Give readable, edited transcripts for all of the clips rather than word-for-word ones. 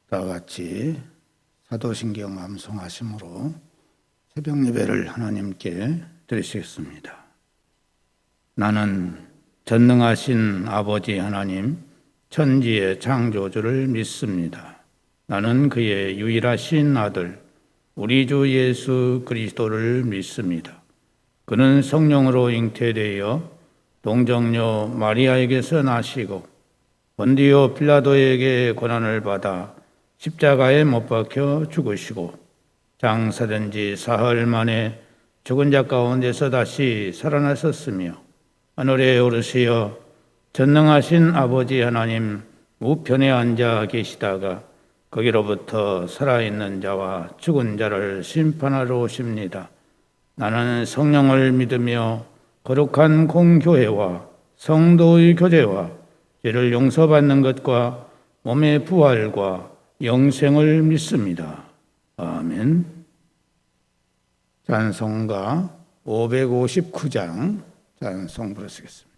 다 같이 사도신경 암송하심으로 새벽 예배를 하나님께 드리시겠습니다. 나는 전능하신 아버지 하나님, 천지의 창조주를 믿습니다. 나는 그의 유일하신 아들, 우리 주 예수 그리스도를 믿습니다. 그는 성령으로 잉태되어 동정녀 마리아에게서 나시고 본디오 빌라도에게 고난을 받아 십자가에 못 박혀 죽으시고 장사된 지 사흘 만에 죽은 자 가운데서 다시 살아나셨으며 하늘에 오르시어 전능하신 아버지 하나님 우편에 앉아 계시다가 거기로부터 살아있는 자와 죽은 자를 심판하러 오십니다. 나는 성령을 믿으며 거룩한 공교회와 성도의 교제와 죄를 용서받는 것과 몸의 부활과 영생을 믿습니다. 아멘. 찬송가 559장 찬송 부르시겠습니다.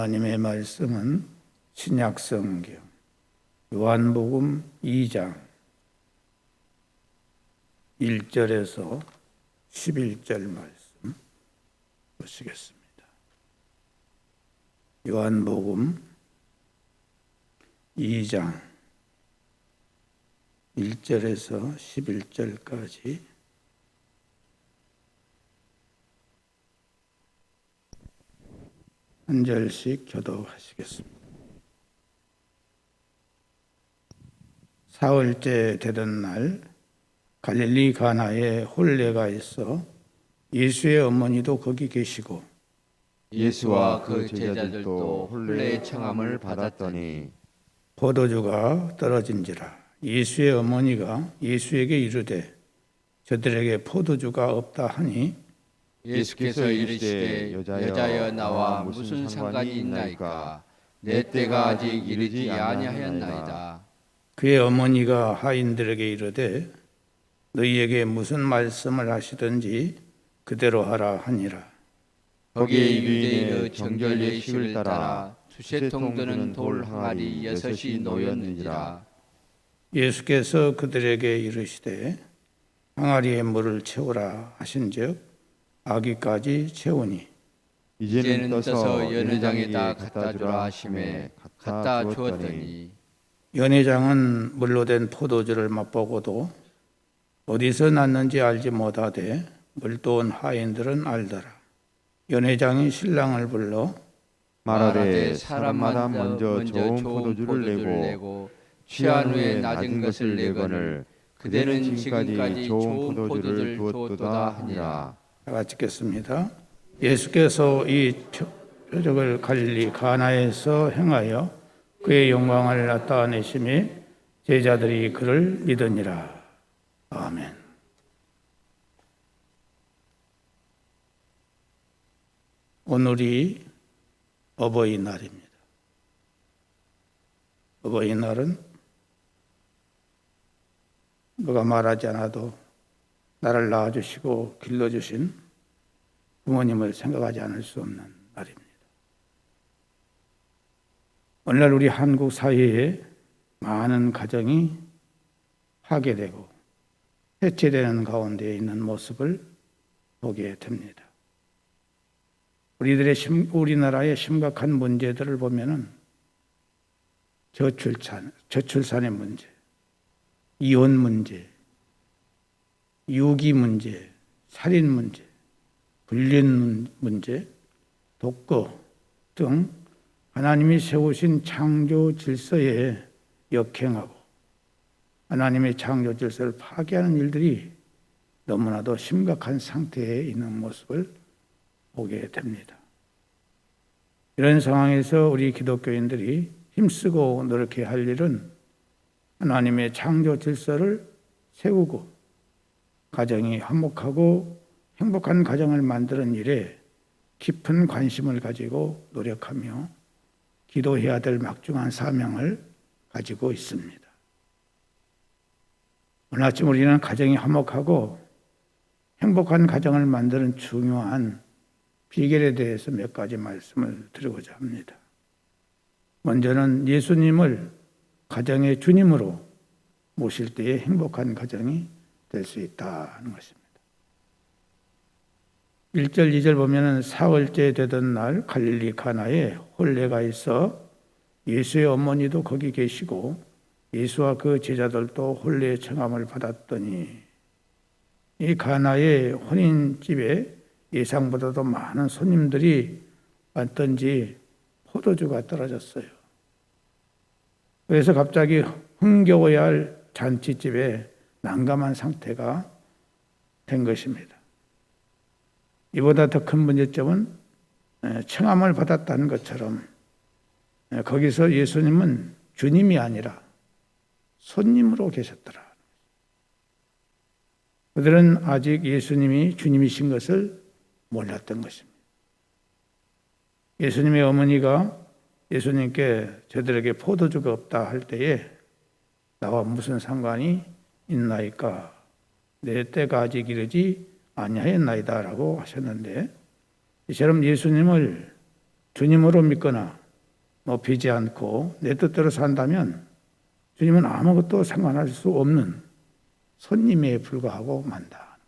하나님의 말씀은 신약성경 요한복음 2장 1절에서 11절 말씀 보시겠습니다. 요한복음 2장 1절에서 11절까지 한 절씩 교독하시겠습니다. 사흘째 되던 날 갈릴리 가나에 혼례가 있어 예수의 어머니도 거기 계시고 예수와 그 제자들도 혼례의 청함을 받았더니 포도주가 떨어진지라. 예수의 어머니가 예수에게 이르되 저들에게 포도주가 없다 하니 예수께서 이르시되 여자여 나와 무슨 상관이 있나이까 내 때가 아직 이르지 아니하였나이다. 그의 어머니가 하인들에게 이르되 너희에게 무슨 말씀을 하시든지 그대로 하라 하니라. 거기에 유대인의 정결 예식을 따라 두세 통 드는 돌 항아리 6이 놓였는지라. 예수께서 그들에게 이르시되 항아리에 물을 채우라 하신즉 아기까지 채우니 이제는 떠서 연회장에다 갖다 주라 하심에 갖다 주었더니 연회장은 물로 된 포도주를 맛보고도 어디서 났는지 알지 못하되 물도온 하인들은 알더라. 연회장이 신랑을 불러 말하되 사람마다 먼저 좋은 포도주를 내고 취한 후에 낮은 것을 내거늘 그대는 지금까지 좋은 포도주를 두었도다 하니라. 다 같이 읽겠습니다. 예수께서 이 표적을 갈릴리 가나에서 행하여 그의 영광을 나타내심에 제자들이 그를 믿으니라. 아멘. 오늘이 어버이날입니다. 어버이날은 누가 말하지 않아도 나를 낳아주시고 길러주신 부모님을 생각하지 않을 수 없는 날입니다. 오늘날 우리 한국 사회에 많은 가정이 파괴되고 해체되는 가운데 있는 모습을 보게 됩니다. 우리나라의 심각한 문제들을 보면은 저출산의 문제, 이혼 문제, 유기 문제, 살인 문제, 불륜 문제, 독거 등 하나님이 세우신 창조 질서에 역행하고 하나님의 창조 질서를 파괴하는 일들이 너무나도 심각한 상태에 있는 모습을 보게 됩니다. 이런 상황에서 우리 기독교인들이 힘쓰고 노력해야 할 일은 하나님의 창조 질서를 세우고 가정이 화목하고 행복한 가정을 만드는 일에 깊은 관심을 가지고 노력하며 기도해야 될 막중한 사명을 가지고 있습니다. 오늘 아침 우리는 가정이 화목하고 행복한 가정을 만드는 중요한 비결에 대해서 몇 가지 말씀을 드리고자 합니다. 먼저는 예수님을 가정의 주님으로 모실 때에 행복한 가정이 될 수 있다는 것입니다. 1절, 2절 보면은 사흘째 되던 날 갈릴리 가나에 혼례가 있어 예수의 어머니도 거기 계시고 예수와 그 제자들도 혼례의 청함을 받았더니 이 가나의 혼인집에 예상보다도 많은 손님들이 왔던지 포도주가 떨어졌어요. 그래서 갑자기 흥겨워야 할 잔치집에 난감한 상태가 된 것입니다. 이보다 더 큰 문제점은 청함을 받았다는 것처럼 거기서 예수님은 주님이 아니라 손님으로 계셨더라. 그들은 아직 예수님이 주님이신 것을 몰랐던 것입니다. 예수님의 어머니가 예수님께 저들에게 포도주가 없다 할 때에 나와 무슨 상관이 있나이까? 내 때가 아직 이르지 아니하였나이다 라고 하셨는데, 이처럼 예수님을 주님으로 믿거나 높이지 않고 내 뜻대로 산다면 주님은 아무것도 상관할 수 없는 손님에 불과하고 만다.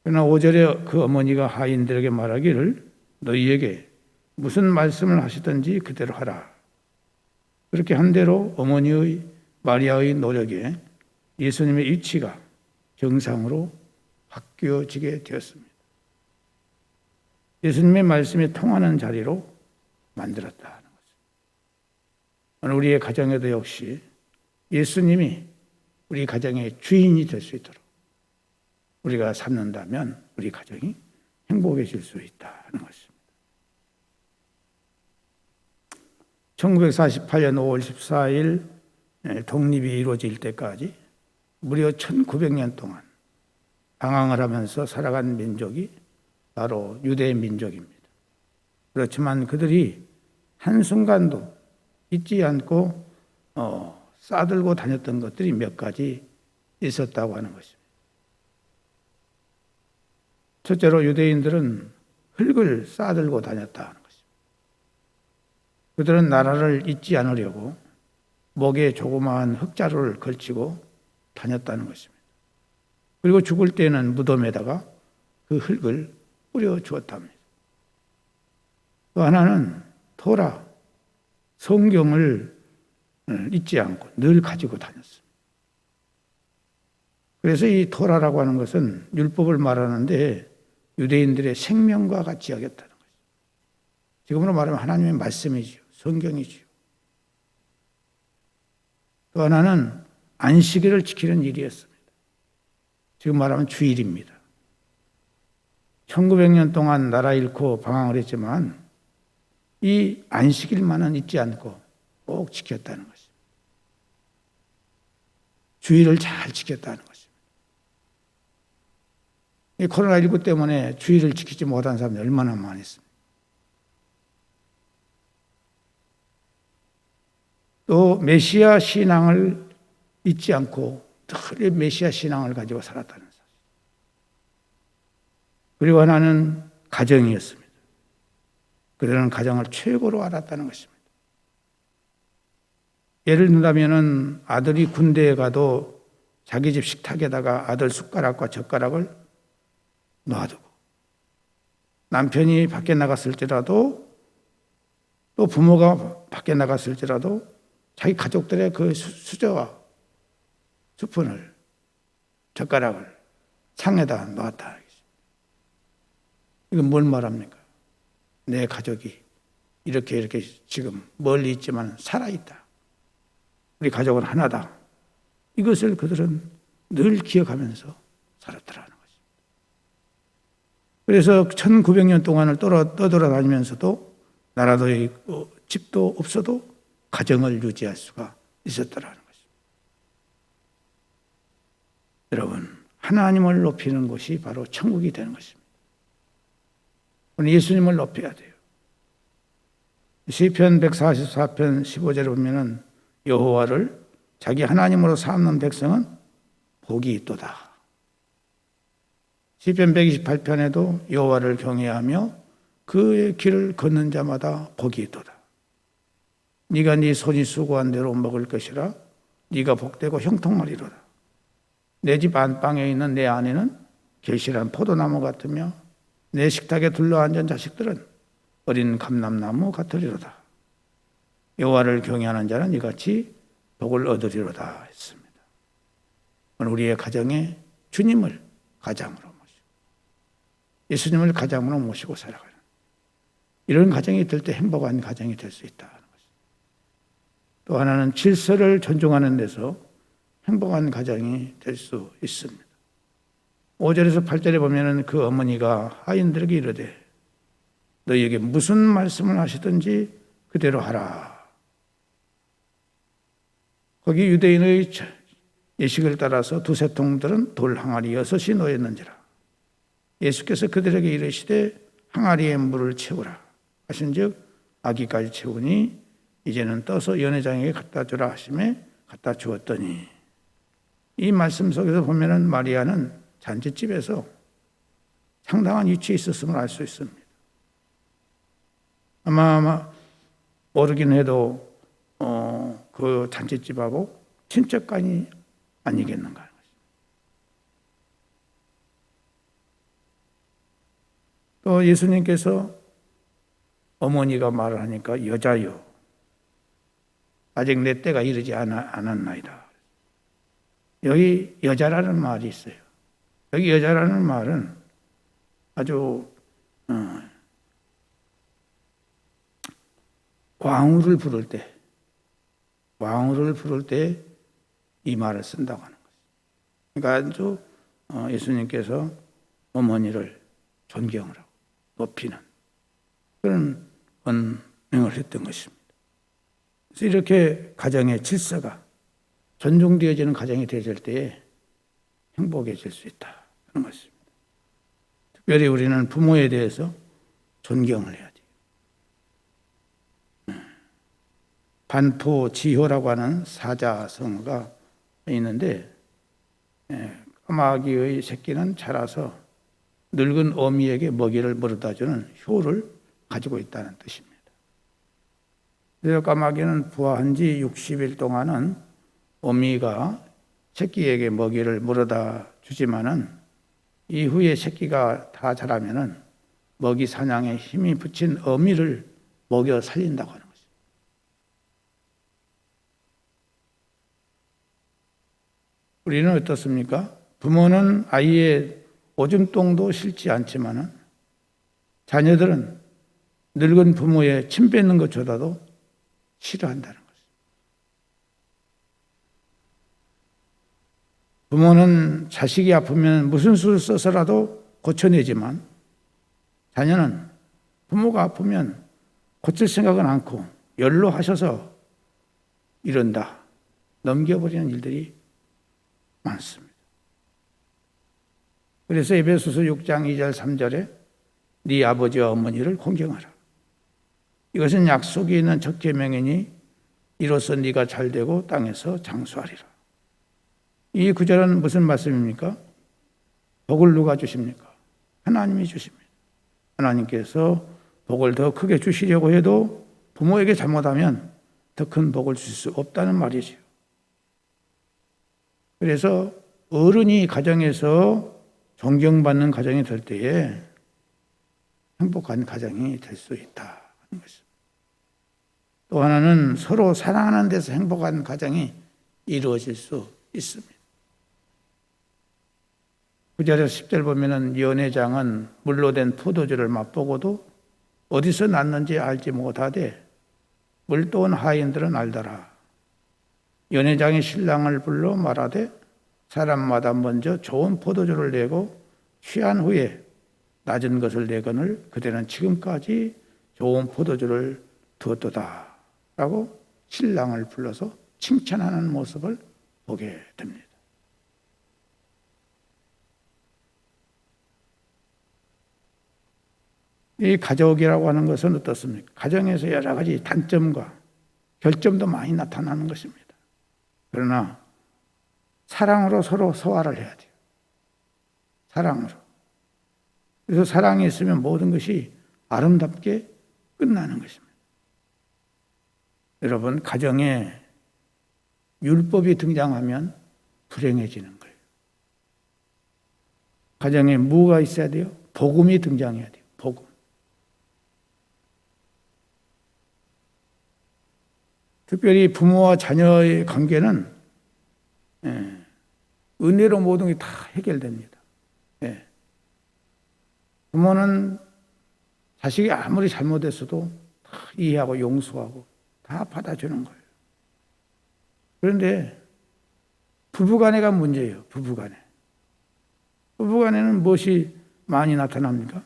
그러나 5절에 그 어머니가 하인들에게 말하기를 너희에게 무슨 말씀을 하시든지 그대로 하라. 그렇게 한 대로 어머니의 마리아의 노력에 예수님의 위치가 정상으로 바뀌어지게 되었습니다. 예수님의 말씀에 통하는 자리로 만들었다는 것입니다. 우리의 가정에도 역시 예수님이 우리 가정의 주인이 될 수 있도록 우리가 삼는다면 우리 가정이 행복해질 수 있다는 것입니다. 1948년 5월 14일 독립이 이루어질 때까지 무려 1900년 동안 방황을 하면서 살아간 민족이 바로 유대 민족입니다. 그렇지만 그들이 한순간도 잊지 않고 싸들고 다녔던 것들이 몇 가지 있었다고 하는 것입니다. 첫째로 유대인들은 흙을 싸들고 다녔다는 것입니다. 그들은 나라를 잊지 않으려고 목에 조그마한 흙자루를 걸치고 다녔다는 것입니다. 그리고 죽을 때는 무덤에다가 그 흙을 뿌려 주었답니다. 또 하나는 토라, 성경을 잊지 않고 늘 가지고 다녔습니다. 그래서 이 토라라고 하는 것은 율법을 말하는데 유대인들의 생명과 같이 여겼다는 거죠. 지금으로 말하면 하나님의 말씀이지요. 성경이지요. 또 하나는 안식일을 지키는 일이었습니다. 지금 말하면 주일입니다. 1900년 동안 나라 잃고 방황을 했지만 이 안식일만은 잊지 않고 꼭 지켰다는 것입니다. 주일을 잘 지켰다는 것입니다. 이 코로나19 때문에 주일을 지키지 못한 사람이 얼마나 많이 있습니까? 또 메시아 신앙을 잊지 않고 늘 메시아 신앙을 가지고 살았다는 사실. 그리고 하나는 가정이었습니다. 그들은 가정을 최고로 알았다는 것입니다. 예를 들자면은 아들이 군대에 가도 자기 집 식탁에다가 아들 숟가락과 젓가락을 놔두고 남편이 밖에 나갔을지라도 또 부모가 밖에 나갔을지라도 자기 가족들의 그 수저와 스푼을 젓가락을 창에다 놨다. 이건 뭘 말합니까? 내 가족이 이렇게 지금 멀리 있지만 살아있다. 우리 가족은 하나다. 이것을 그들은 늘 기억하면서 살았더라는 것입니다. 그래서 1900년 동안을 떠돌아다니면서도 나라도 있고 집도 없어도 가정을 유지할 수가 있었더라는 것입니다. 여러분, 하나님을 높이는 것이 바로 천국이 되는 것입니다. 예수님을 높여야 돼요. 시편 144편 15절에 보면은 여호와를 자기 하나님으로 삼는 백성은 복이 있도다. 시편 128편에도 여호와를 경외하며 그의 길을 걷는 자마다 복이 있도다. 네가 네 손이 수고한 대로 먹을 것이라 네가 복되고 형통하리로다. 내 집 안방에 있는 내 아내는 결실한 포도나무 같으며 내 식탁에 둘러앉은 자식들은 어린 감람나무 같으리로다. 여호와를 경외하는 자는 이같이 복을 얻으리로다 했습니다. 우리의 가정에 주님을 가장으로 모시고 예수님을 가장으로 모시고 살아가는 이런 가정이 될 때 행복한 가정이 될 수 있다는 것입니다. 또 하나는 질서를 존중하는 데서 행복한 가정이 될 수 있습니다. 5절에서 8절에 보면은 그 어머니가 하인들에게 이르되 너희에게 무슨 말씀을 하시든지 그대로 하라. 거기 유대인의 예식을 따라서 두세 통들은 돌 항아리 6이 놓였는지라. 예수께서 그들에게 이르시되 항아리에 물을 채우라 하신즉 아기까지 채우니 이제는 떠서 연회장에게 갖다 주라 하심에 갖다 주었더니 이 말씀 속에서 보면은 마리아는 잔치집에서 상당한 위치에 있었음을 알 수 있습니다. 아마 모르긴 해도 그 잔치집하고 친척간이 아니겠는가 하는 것입니다. 또 예수님께서 어머니가 말을 하니까 여자요 아직 내 때가 이르지 않았나이다. 여기 여자라는 말이 있어요. 여기 여자라는 말은 아주 광우를 부를 때 왕후를 부를 때 이 말을 쓴다고 하는 것입니다. 그러니까 아주 예수님께서 어머니를 존경을 하고 높이는 그런 언행을 했던 것입니다. 그래서 이렇게 가정의 질서가 존중되어지는 가정이 되어질 때에 행복해질 수 있다 하는 것입니다. 특별히 우리는 부모에 대해서 존경을 해야 돼요. 반포지효라고 하는 사자성어가 있는데 까마귀의 새끼는 자라서 늙은 어미에게 먹이를 물어다주는 효를 가지고 있다는 뜻입니다. 그래서 까마귀는 부화한 지 60일 동안은 어미가 새끼에게 먹이를 물어다 주지만은 이후에 새끼가 다 자라면은 먹이 사냥에 힘이 붙인 어미를 먹여 살린다고 하는 것입니다. 우리는 어떻습니까? 부모는 아이의 오줌똥도 싫지 않지만은 자녀들은 늙은 부모의 침 뱉는 것조차도 싫어한다는 것입니다. 부모는 자식이 아프면 무슨 수를 써서라도 고쳐내지만 자녀는 부모가 아프면 고칠 생각은 않고 연로하셔서 이런다 넘겨버리는 일들이 많습니다. 그래서 에베소서 6장 2절 3절에 네 아버지와 어머니를 공경하라. 이것은 약속이 있는 첫 계명이니 이로써 네가 잘되고 땅에서 장수하리라. 이 구절은 무슨 말씀입니까? 복을 누가 주십니까? 하나님이 주십니다. 하나님께서 복을 더 크게 주시려고 해도 부모에게 잘못하면 더 큰 복을 주실 수 없다는 말이지요. 그래서 어른이 가정에서 존경받는 가정이 될 때에 행복한 가정이 될 수 있다 하는 것입니다. 또 하나는 서로 사랑하는 데서 행복한 가정이 이루어질 수 있습니다. 9절에서 10절 보면은 연회장은 물로 된 포도주를 맛보고도 어디서 났는지 알지 못하되 물도온 하인들은 알더라. 연회장이 신랑을 불러 말하되 사람마다 먼저 좋은 포도주를 내고 취한 후에 낮은 것을 내거늘 그대는 지금까지 좋은 포도주를 두었도다 라고 신랑을 불러서 칭찬하는 모습을 보게 됩니다. 이 가족이라고 하는 것은 어떻습니까? 가정에서 여러 가지 단점과 결점도 많이 나타나는 것입니다. 그러나 사랑으로 서로 소화를 해야 돼요. 사랑으로. 그래서 사랑이 있으면 모든 것이 아름답게 끝나는 것입니다. 여러분, 가정에 율법이 등장하면 불행해지는 거예요. 가정에 뭐가 있어야 돼요? 복음이 등장해야 돼요. 복음. 특별히 부모와 자녀의 관계는 은혜로 모든 게 다 해결됩니다. 부모는 자식이 아무리 잘못했어도 다 이해하고 용서하고 다 받아주는 거예요. 그런데 부부간에가 문제예요. 부부간에는 무엇이 많이 나타납니까?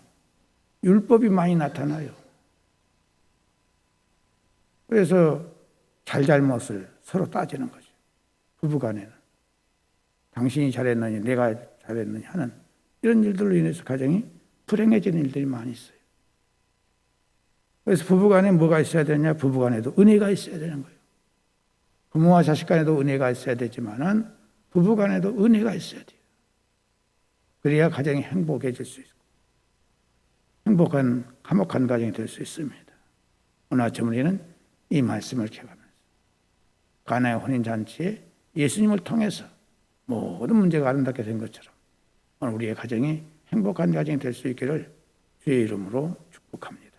율법이 많이 나타나요. 그래서 잘잘못을 서로 따지는 거죠. 부부간에는 당신이 잘했느니 내가 잘했느니 하는 이런 일들로 인해서 가정이 불행해지는 일들이 많이 있어요. 그래서 부부간에 뭐가 있어야 되냐? 부부간에도 은혜가 있어야 되는 거예요. 부모와 자식 간에도 은혜가 있어야 되지만은 부부간에도 은혜가 있어야 돼요. 그래야 가정이 행복해질 수 있고 행복한 화목한 가정이 될 수 있습니다. 오늘 아침 우리는 이 말씀을 기억하면서 가나의 혼인잔치에 예수님을 통해서 모든 문제가 아름답게 된 것처럼 오늘 우리의 가정이 행복한 가정이 될 수 있기를 주의 이름으로 축복합니다.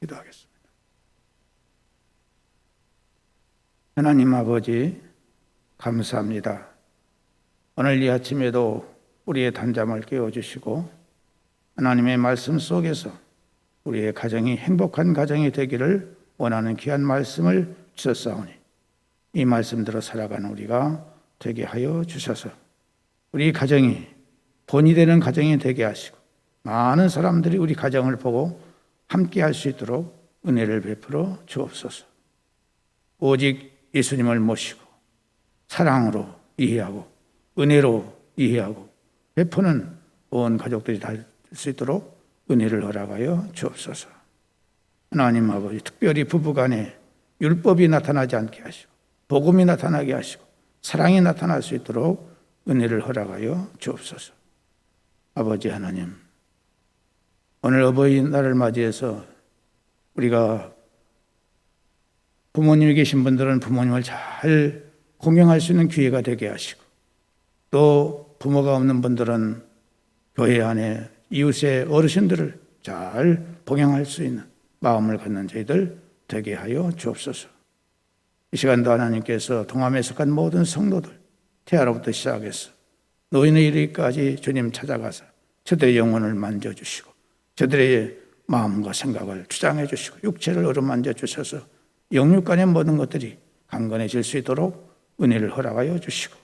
기도하겠습니다. 하나님 아버지 감사합니다. 오늘 이 아침에도 우리의 단잠을 깨워주시고 하나님의 말씀 속에서 우리의 가정이 행복한 가정이 되기를 원하는 귀한 말씀을 주셨사오니 이 말씀대로 살아가는 우리가 되게 하여 주셔서 우리 가정이 본이 되는 가정이 되게 하시고 많은 사람들이 우리 가정을 보고 함께 할 수 있도록 은혜를 베풀어 주옵소서. 오직 예수님을 모시고 사랑으로 이해하고 은혜로 이해하고 베푸는 온 가족들이 다 될 수 있도록 은혜를 허락하여 주옵소서. 하나님 아버지, 특별히 부부간에 율법이 나타나지 않게 하시고 복음이 나타나게 하시고 사랑이 나타날 수 있도록 은혜를 허락하여 주옵소서. 아버지 하나님, 오늘 어버이날을 맞이해서 우리가 부모님이 계신 분들은 부모님을 잘 공경할 수 있는 기회가 되게 하시고 또 부모가 없는 분들은 교회 안에 이웃의 어르신들을 잘 봉양할 수 있는 마음을 갖는 저희들 되게 하여 주옵소서. 이 시간도 하나님께서 동암에 속한 모든 성도들 태아로부터 시작해서 노인의 이르기까지 주님 찾아가서 저들의 영혼을 만져주시고 저들의 마음과 생각을 주장해 주시고 육체를 어루만져 주셔서 영육 간의 모든 것들이 강건해질 수 있도록 은혜를 허락하여 주시고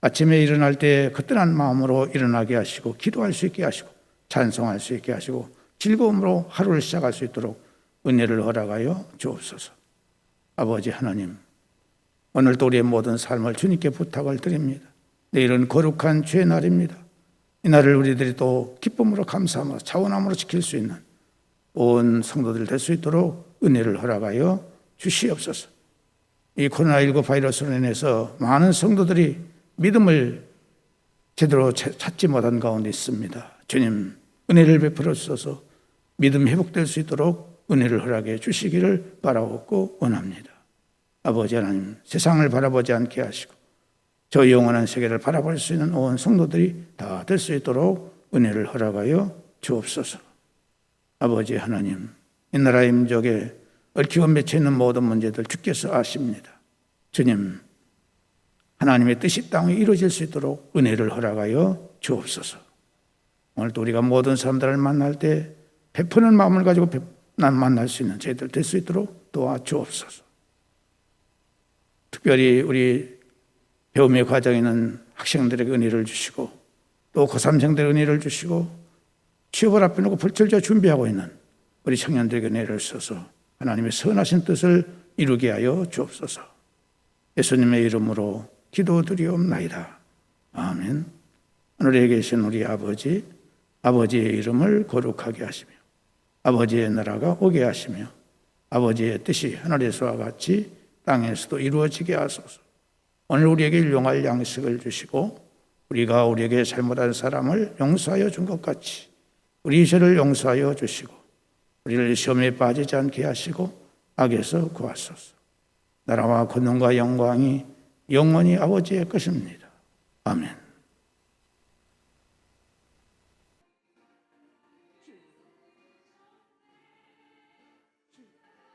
아침에 일어날 때 거뜬한 마음으로 일어나게 하시고 기도할 수 있게 하시고 찬송할 수 있게 하시고 즐거움으로 하루를 시작할 수 있도록 은혜를 허락하여 주옵소서. 아버지 하나님, 오늘도 우리의 모든 삶을 주님께 부탁을 드립니다. 내일은 거룩한 주의 날입니다. 이 날을 우리들이 또 기쁨으로 감사하며 자원함으로 지킬 수 있는 온 성도들 될 수 있도록 은혜를 허락하여 주시옵소서. 이 코로나19 바이러스로 인해서 많은 성도들이 믿음을 제대로 찾지 못한 가운데 있습니다. 주님, 은혜를 베풀어 주셔서 믿음 회복될 수 있도록 은혜를 허락해 주시기를 바라옵고 원합니다. 아버지 하나님, 세상을 바라보지 않게 하시고 저 영원한 세계를 바라볼 수 있는 온 성도들이 다 될 수 있도록 은혜를 허락하여 주옵소서. 아버지 하나님, 이 나라의 민족에 얽히고 맺혀 있는 모든 문제들 주께서 아십니다. 주님, 하나님의 뜻이 땅에 이루어질 수 있도록 은혜를 허락하여 주옵소서. 오늘도 우리가 모든 사람들을 만날 때 베푸는 마음을 가지고 만날 수 있는 저희들 될 수 있도록 도와주옵소서. 특별히 우리 배움의 과정에 있는 학생들에게 은혜를 주시고 또 고3생들에게 은혜를 주시고 취업을 앞에 놓고 불철저 준비하고 있는 우리 청년들에게 은혜를 주셔서 하나님의 선하신 뜻을 이루게 하여 주옵소서. 예수님의 이름으로 기도드리옵나이다. 아멘. 하늘에 계신 우리 아버지, 아버지의 이름을 거룩하게 하시며 아버지의 나라가 오게 하시며 아버지의 뜻이 하늘에서와 같이 땅에서도 이루어지게 하소서. 오늘 우리에게 일용할 양식을 주시고 우리가 우리에게 잘못한 사람을 용서하여 준 것 같이 우리 죄를 용서하여 주시고 우리를 시험에 빠지지 않게 하시고 악에서 구하소서. 나라와 권능과 영광이 영원히 아버지의 것입니다. 아멘.